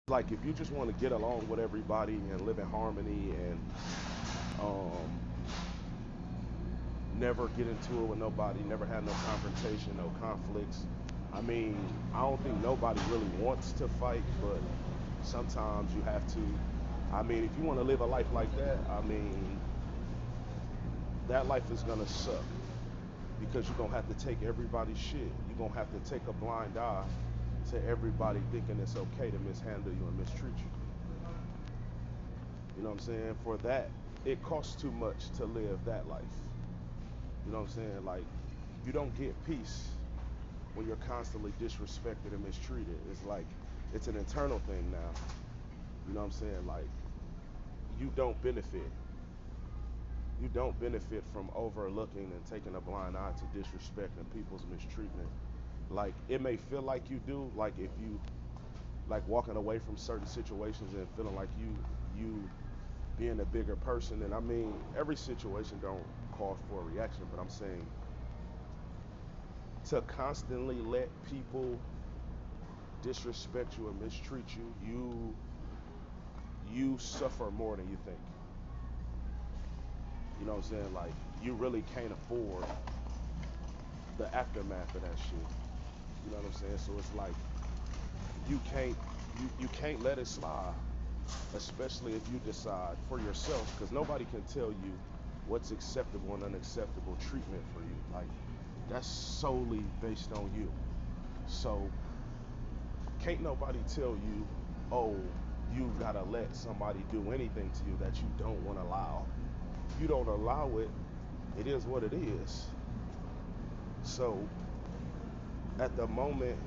Like if you just want to get along with everybody and live in harmony and um, never get into it with nobody, never have no confrontation, no conflicts. I mean, I don't think nobody really wants to fight, but sometimes you have to. I mean, if you want to live a life like that, I mean, that life is gonna suck because you're gonna have to take everybody's shit. You're gonna have to take a blind eye to everybody thinking it's okay to mishandle you and mistreat you. You know what I'm saying? For that, it costs too much to live that life. You know what I'm saying? Like, you don't get peace when you're constantly disrespected and mistreated. It's like, it's an internal thing now. You know what I'm saying? Like, you don't benefit. You don't benefit from overlooking and taking a blind eye to disrespect and people's mistreatment. Like, it may feel like you do, like if you like walking away from certain situations and feeling like you being a bigger person. And I mean, every situation don't call for a reaction, but I'm saying to constantly let people disrespect you and mistreat you, you suffer more than you think. You know what I'm saying? Like, you really can't afford the aftermath of that shit. You know what I'm saying? So it's like you can't you can't let it slide, especially if you decide for yourself, because nobody can tell you what's acceptable and unacceptable treatment for you. Like, that's solely based on you. So can't nobody tell you, oh, you gotta let somebody do anything to you that you don't want to allow. If you don't allow it, it is what it is. So at the moment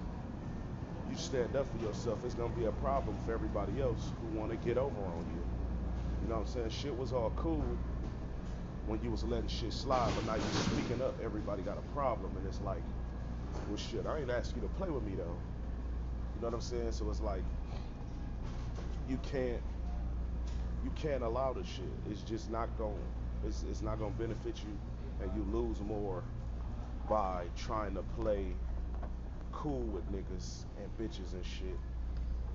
you stand up for yourself, it's gonna be a problem for everybody else who want to get over on you. You know what I'm saying? Shit was all cool when you was letting shit slide, but now you speaking up, everybody got a problem, and it's like, well, shit, I ain't asked you to play with me though. You know what I'm saying? So it's like you can't you can't allow the shit. It's just not going. It's not gonna benefit you, and you lose more by trying to play cool with niggas and bitches and shit.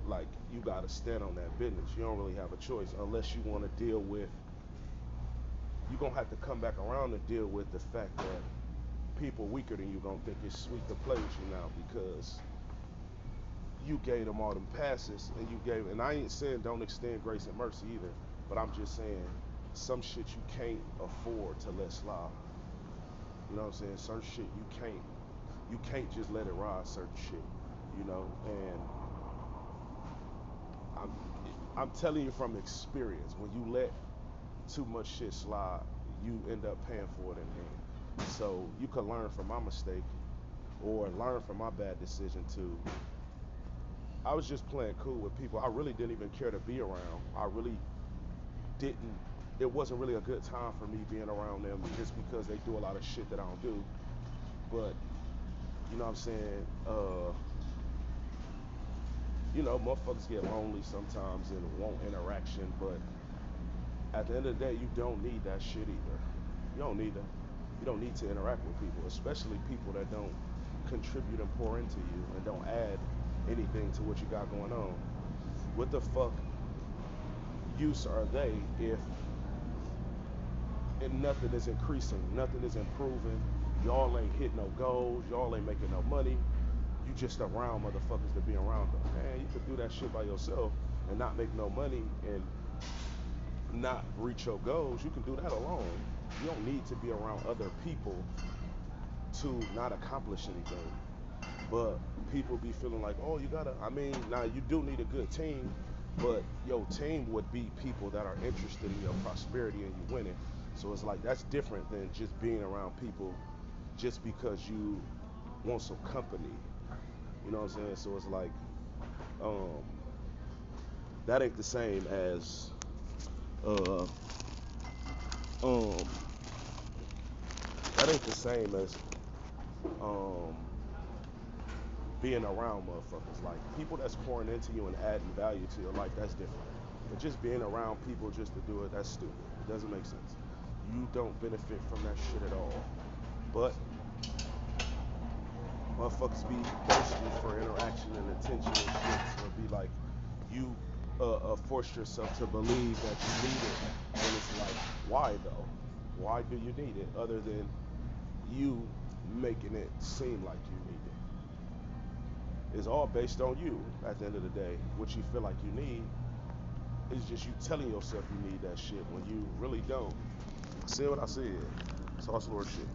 Like, you gotta stand on that business. You don't really have a choice unless you want to deal with. You're gonna have to come back around and deal with the fact that people weaker than you gonna think it's sweet to play with you now because you gave them all them passes and you gave. And I ain't saying don't extend grace and mercy either, but I'm just saying some shit you can't afford to let slide. You know what I'm saying? Certain shit you can't just let it ride. Certain shit, you know. And I'm I'm telling you from experience, when you let too much shit slide, you end up paying for it in the end. So you can learn from my mistake or learn from my bad decision too. I was just playing cool with people I really didn't even care to be around. I really didn't. It wasn't really a good time for me being around them just because they do a lot of shit that I don't do. But you know what I'm saying? Motherfuckers get lonely sometimes and want interaction, but at the end of the day, you don't need that shit either. You don't need that. You don't need to interact with people, especially people that don't contribute and pour into you and don't add anything to what you got going on. What the fuck use are they if and nothing is increasing, nothing is improving, y'all ain't hitting no goals, y'all ain't making no money, you just around motherfuckers to be around them. Man, you could do that shit by yourself and not make no money and not reach your goals. You can do that alone. You don't need to be around other people to not accomplish anything. But people be feeling like, oh, you gotta. I mean, now you do need a good team, but your team would be people that are interested in your prosperity and you winning. So it's like that's different than just being around people just because you want some company. You know what I'm saying? So it's like um, that ain't the same as uh, um, that ain't the same as um, being around motherfuckers. Like people that's pouring into you and adding value to your life, that's different. But just being around people just to do it, that's stupid. It doesn't make sense. You don't benefit from that shit at all. But motherfuckers be thirsty for interaction and attention and shit. So it'd be like you force yourself to believe that you need it, and it's like, why though? Why do you need it other than you making it seem like you need it? It's all based on you at the end of the day. What you feel like you need is just you telling yourself you need that shit when you really don't. See what I said? Sauce Lord shit.